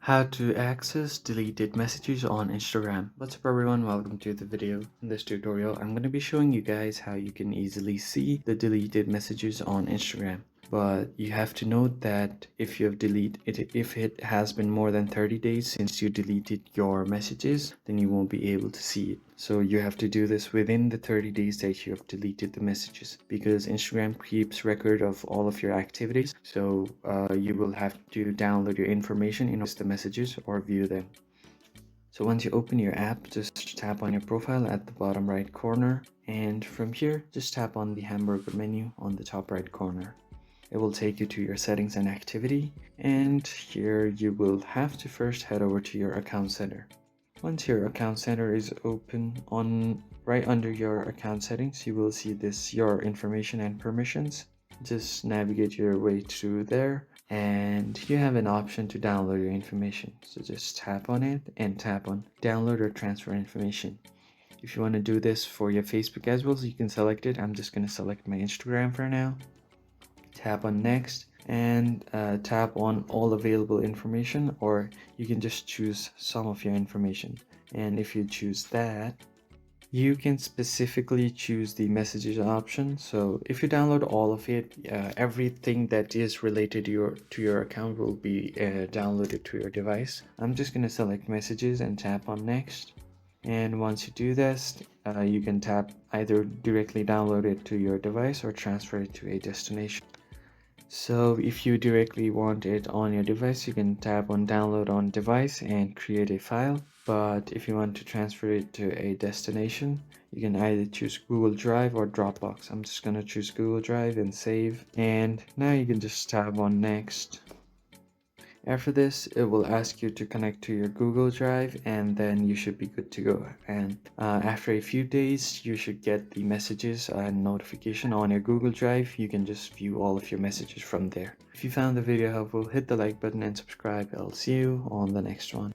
How to access deleted messages on Instagram. What's up everyone, welcome to the video. In this tutorial I'm going to be showing you guys how you can easily see the deleted messages on Instagram. But you have to note that if you have deleted it, if it has been more than 30 days since you deleted your messages, then you won't be able to see it. So you have to do this within the 30 days that you have deleted the messages, because Instagram keeps record of all of your activities. So you will have to download your information in order to see the messages or view them. So once you open your app, just tap on your profile at the bottom right corner, and from here just tap on the hamburger menu on the top right corner. It will take you to your settings and activity, and here you will have to first head over to your account center. Once your account center is open, on right under your account settings you will see this your information and permissions. Just navigate your way through there and you have an option to download your information, so just tap on it and tap on download or transfer information. If you want to do this for your Facebook as well, so you can select it. I'm just going to select my Instagram for now. Tap on next and tap on all available information, or you can just choose some of your information. And if you choose that, you can specifically choose the messages option. So if you download all of it, everything that is related to your account will be downloaded to your device. I'm just going to select messages and tap on next. And once you do this, you can tap either directly download it to your device or transfer it to a destination. So if you directly want it on your device, you can tap on download on device and create a file. But if you want to transfer it to a destination, you can either choose Google Drive or Dropbox. I'm just going to choose Google Drive and save. And now you can just tap on next. After this, it will ask you to connect to your Google Drive, and then you should be good to go. And after a few days, you should get the messages and notification on your Google Drive. You can just view all of your messages from there. If you found the video helpful, hit the like button and subscribe. I'll see you on the next one.